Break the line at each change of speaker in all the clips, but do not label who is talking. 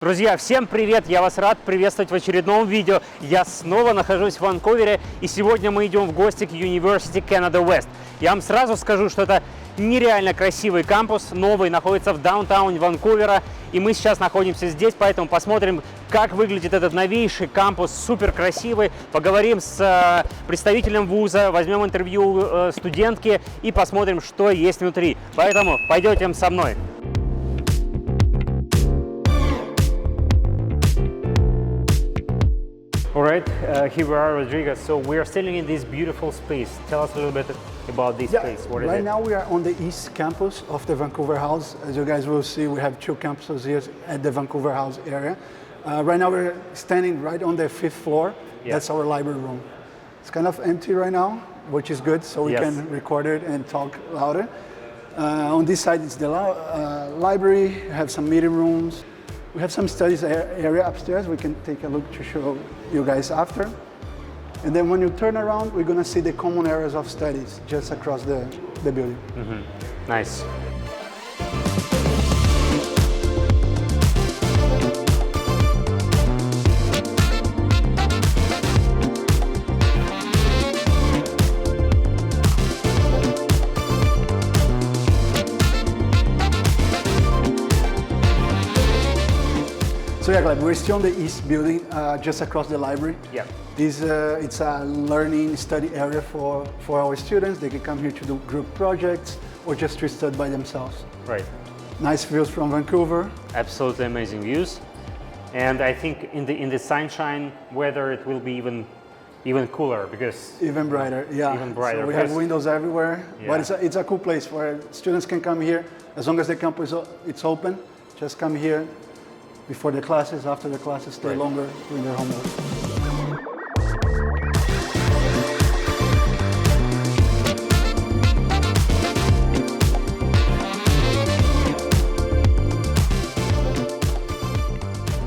Друзья, всем привет! Я вас рад приветствовать в очередном видео. Я снова нахожусь в Ванкувере, и сегодня мы идем в гости к University Canada West. Я вам сразу скажу, что это нереально красивый кампус, новый, находится в даунтауне Ванкувера, и мы сейчас находимся здесь, поэтому посмотрим, как выглядит этот новейший кампус, супер красивый. Поговорим с представителем вуза, возьмем интервью студентки и посмотрим, что есть внутри. Поэтому пойдете со мной. All right, here we are, Rodrigo. So we are still in this beautiful space. Tell us a little bit about this place. What is it?
Right now we are on the east campus of the Vancouver House. As you guys will see, we have two campuses here at the Vancouver House area. Right now we're standing right on the fifth floor.
Yeah.
That's our library room. It's kind of empty right now, which is good, so we
Yes.
can record it and talk louder. On this side is the library. We have some meeting rooms. We have some studies area upstairs. We can take a look to show you guys after. And then when you turn around, we're going to see the common areas of studies just across the building.
Nice.
So yeah, Gleb, we're still on the east building, just across the library.
Yeah.
It's a learning study area for our students. They can come here to do group projects or just to study by themselves.
Right.
Nice views from Vancouver.
Absolutely amazing views. And I think in the sunshine weather it will be even cooler because
Even brighter, yeah.
Even brighter,
So we have
because-
windows everywhere,
Yeah.
but it's a cool place where students can come here as long as the campus it's open. Just come here before the classes, after the classes, stay
Right.
longer doing their homework.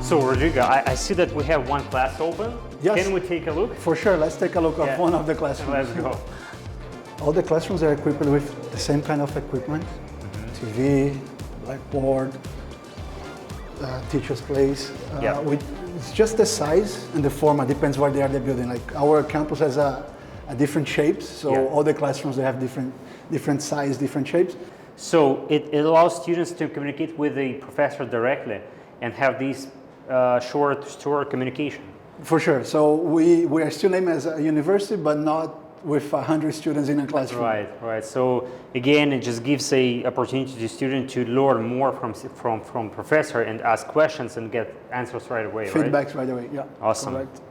So Rodrigo, I see that we have one class open.
Yes.
Can we take a look?
For sure, let's take a look at
Yeah.
one of the classrooms.
Let's go.
All the classrooms are equipped with the same kind of equipment, TV, blackboard, teacher's place.
Yeah.
It's just the size and the format, depends where they are in the building. Like our campus has a different shapes, so
Yeah.
all the classrooms, they have different size, different shapes.
So it allows students to communicate with the professor directly and have these short communication.
For sure, so we are still named as a university, but not with 100 students in a classroom.
Right. So again, it just gives a opportunity to student to learn more from professor and ask questions and get answers right away. Right?
Feedbacks right away, yeah.
Awesome.
Correct.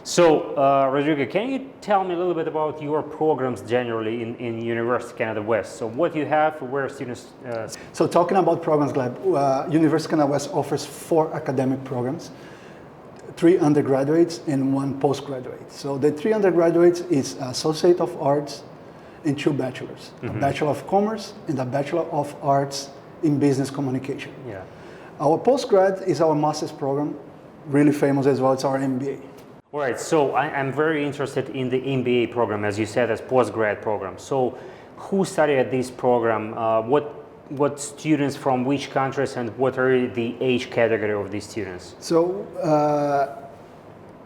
So Rodrigo, can you tell me a little bit about your programs generally in University Canada West? So what you have, where students.
So talking about programs, Gleb, University of Canada West offers 4 academic programs, 3 undergraduates and 1 postgraduate. So the 3 undergraduates is Associate of Arts and 2 bachelors, a Bachelor of Commerce and a Bachelor of Arts in Business Communication.
Yeah.
Our postgrad is our master's program, really famous as well, it's our MBA.
All right, so I'm very interested in the MBA program, as you said, as postgrad program. So who study at this program? What students from which countries and what are the age category of these students?
So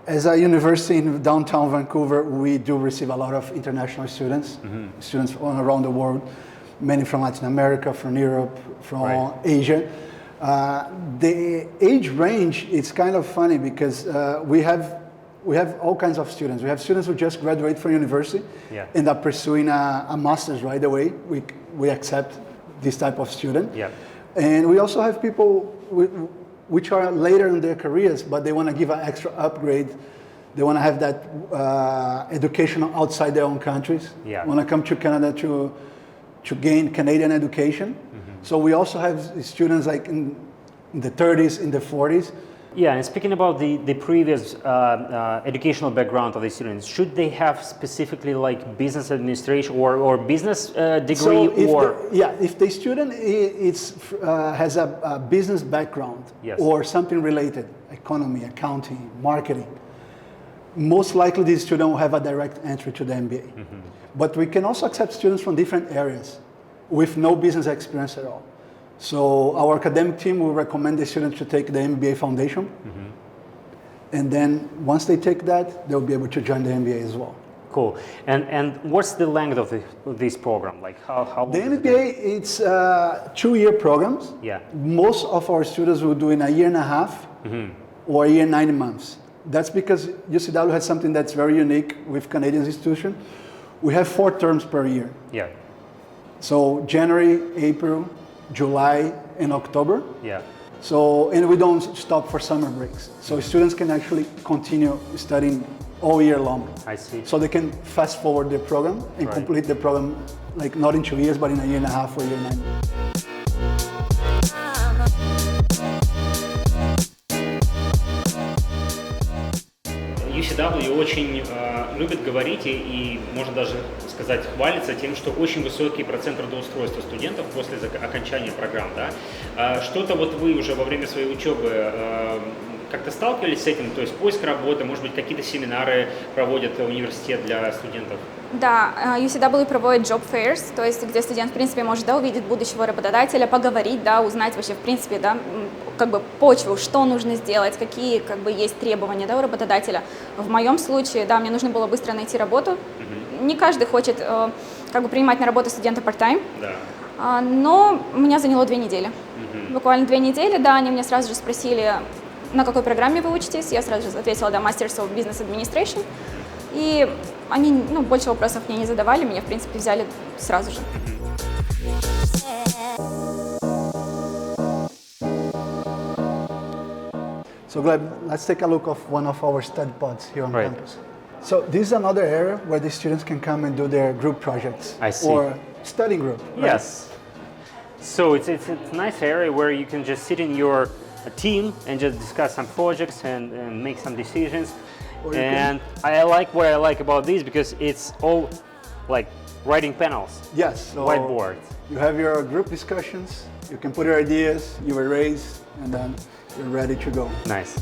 as a university in downtown Vancouver, we do receive a lot of international students, students from around the world, many from Latin America, from Europe, from
Right.
Asia. The age range is kind of funny because we have all kinds of students. We have students who just graduate from university,
Yeah.
end up pursuing a master's right away. We accept this type of student.
Yeah.
And we also have people which are later in their careers, but they want to give an extra upgrade. They want to have that education outside their own countries.
Yeah.
Want to come to Canada to gain Canadian education. So we also have students like in the 30s, in the 40s.
Yeah, and speaking about the previous educational background of the students, should they have specifically like business administration or business degree
If the student has a business background
Yes.
or something related, economy, accounting, marketing, most likely this student will have a direct entry to the MBA. But we can also accept students from different areas with no business experience at all. So our academic team will recommend the students to take the MBA foundation. And then once they take that, they'll be able to join the MBA as well.
Cool. And what's the length of this program? Like how
The
long is it?
MBA, it's 2-year programs.
Yeah.
Most of our students will do in a year and a half or a year and 9 months. That's because UCW has something that's very unique with Canadian institutions. We have 4 terms per year.
Yeah.
So January, April, July, and October.
Yeah.
So, and we don't stop for summer breaks. So students can actually continue studying all year long.
I see.
So they can fast forward their program and
Right.
complete the program, like not in 2 years, but in a year and a half or a year and 9 months.
UCW очень любит говорить и, можно даже сказать, хвалится тем, что очень высокий процент трудоустройства студентов после окончания программ. Да? Что-то вот вы уже во время своей учебы как-то сталкивались с этим, то есть поиск работы, может быть, какие-то семинары проводит университет для студентов?
Да, UCW проводит job fairs, то есть где студент, в принципе, может, да, увидеть будущего работодателя, поговорить, да, узнать вообще, в принципе, да, как бы почву, что нужно сделать, какие, как бы, есть требования, да, у работодателя. В моем случае, да, мне нужно было быстро найти работу. Не каждый хочет, как бы, принимать на работу студента part-time,
Да.
но меня заняло 2 недели. Буквально 2 недели, да, они меня сразу же спросили, на какой программе вы учитесь, я сразу же ответила, да, Masters of Business Administration. И они, ну, больше вопросов мне не задавали, меня, в принципе, взяли сразу же.
So Gleb, let's take a look of one of our study pods here on
Right.
campus. So this is another area where the students can come and do their group projects.
I see.
Or studying group. right?
Yes. So it's a nice area where you can just sit in your team and just discuss some projects and make some decisions.
Or you can-
And I like what I like about this because it's all like writing panels,
Yes. So
whiteboard.
you have your group discussions, you can put your ideas, you erase, and then you're ready to go.
Nice.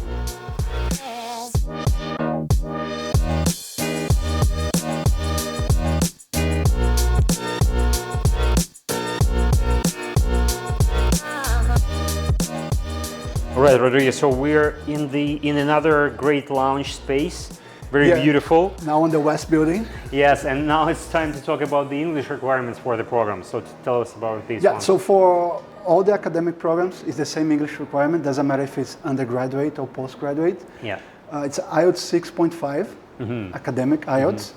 All right, Rodrigo. So we're in another great lounge space, very
Yeah.
beautiful.
Now on the West building.
Yes, and now it's time to talk about the English requirements for the program. So tell us about this
Yeah,
one.
so for all the academic programs, it's the same English requirement. Doesn't matter if it's undergraduate or postgraduate.
Yeah.
It's IELTS 6.5, academic IELTS.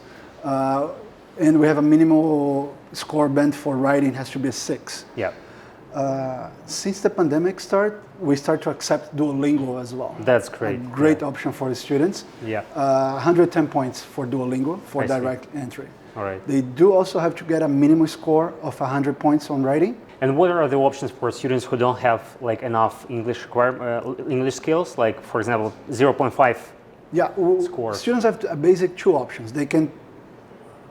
And we have a minimal score band for writing has to be a 6.
Yeah.
Since the pandemic started, we start to accept Duolingo as well.
That's
A
great.
great option for the students.
Yeah.
110 points for Duolingo for
I see.
direct entry.
All right.
They do also have to get a minimum score of 100 points on writing.
And what are the options for students who don't have like enough English skills? Like for example, 0.5.
Yeah,
Score.
students have a basic 2 options. They can,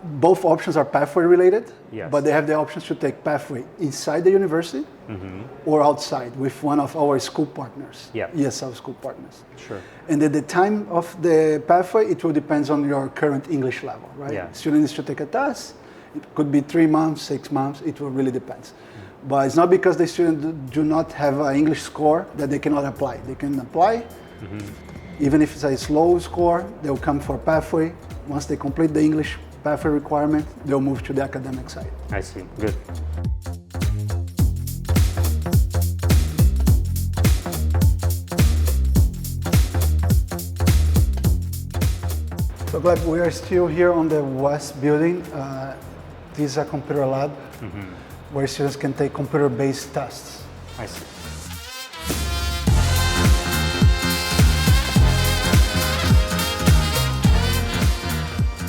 both options are pathway related,
Yes.
but they have the options to take pathway inside the university or outside with one of our school partners,
Yeah.
ESL school partners.
Sure.
And at the time of the pathway, it will depend on your current English level, right?
Yeah.
Student needs to take a test. It could be 3 months, 6 months. It will really depend. But it's not because the student do not have an English score that they cannot apply. They can apply. Even if it's a slow score, they'll come for pathway. Once they complete the English pathway requirement, they'll move to the academic side.
I see. Good.
So Gleb, we are still here on the West building. This is a computer lab where students can take computer-based tests.
I see.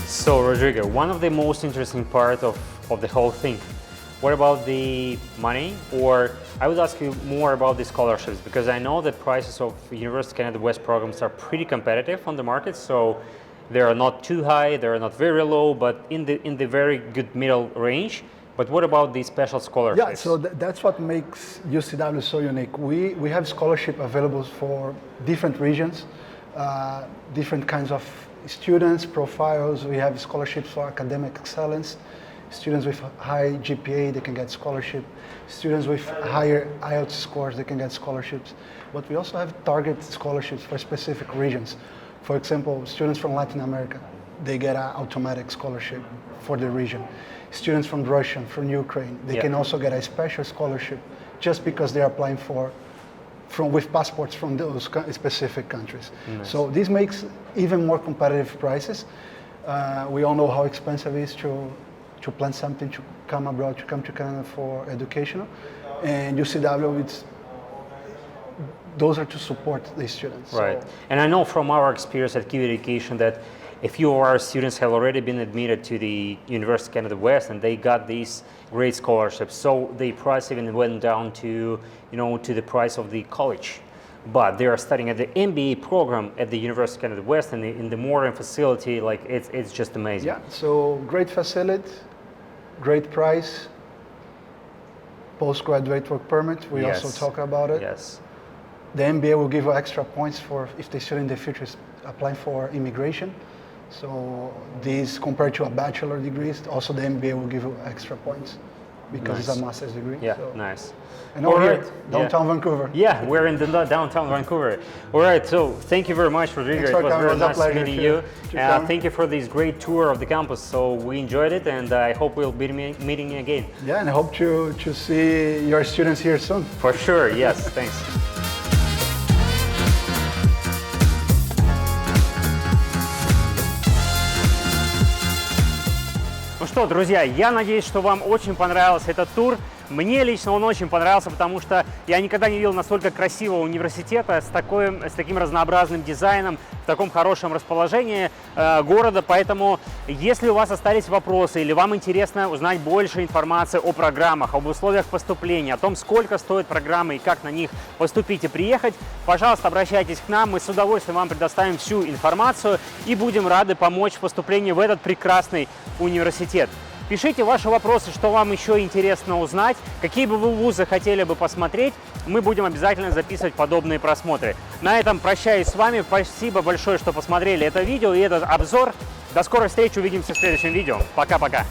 So Rodrigo, one of the most interesting part of the whole thing, what about the money? Or I would ask you more about the scholarships because I know that prices of University of Canada West programs are pretty competitive on the market. So they are not too high, they are not very low, but in the very good middle range. But what about the special scholarships?
Yeah, so that's what makes UCW so unique. We have scholarship available for different regions, different kinds of students, profiles. We have scholarships for academic excellence, Students with high GPA, they can get scholarship. Students with higher IELTS scores, they can get scholarships. But we also have target scholarships for specific regions. For example, students from Latin America, they get an automatic scholarship for the region. Students from Russia, from Ukraine, they can also get a special scholarship just because they're applying with passports from those specific countries.
Nice.
So this makes even more competitive prices. We all know how expensive it is to plan something, to come abroad, to come to Canada for educational. And UCW, those are to support the students.
Right.
So,
And I know from our experience at Kiwi Education that a few of our students have already been admitted to the University of Canada West and they got these great scholarships. So the price even went down to, to the price of the college. But they are studying at the MBA program at the University of Canada West and in the modern facility, like it's just amazing.
yeah, so great facility, great price, postgraduate work permit, we also talk about it.
Yes.
The MBA will give you extra points for if the student in the future is applying for immigration. So these compared to a bachelor degree, also the MBA will give you extra points because it's a master's degree.
Yeah,
so.
nice.
And
All
over
right.
here, downtown Vancouver.
Yeah, we're in the downtown Vancouver. All right, so thank you very much, Rodrigo.
Thanks
It
for
was
coming.
very
It was a
nice
pleasure
meeting
to-
you.
to come.
Thank you for this great tour of the campus. So we enjoyed it, and I hope we'll be meeting you again.
Yeah, and I hope to see your students here soon.
For sure, yes, thanks. Ну что, друзья, я надеюсь, что вам очень понравился этот тур. Мне лично он очень понравился, потому что я никогда не видел настолько красивого университета с таким разнообразным дизайном, в таком хорошем расположении города. Поэтому, если у вас остались вопросы или вам интересно узнать больше информации о программах, об условиях поступления, о том, сколько стоят программы и как на них поступить и приехать, пожалуйста, обращайтесь к нам. Мы с удовольствием вам предоставим всю информацию и будем рады помочь в поступлении в этот прекрасный университет. Пишите ваши вопросы, что вам еще интересно узнать, какие бы вы вузы хотели бы посмотреть. Мы будем обязательно записывать подобные просмотры. На этом прощаюсь с вами. Спасибо большое, что посмотрели это видео и этот обзор. До скорой встречи, увидимся в следующем видео. Пока-пока.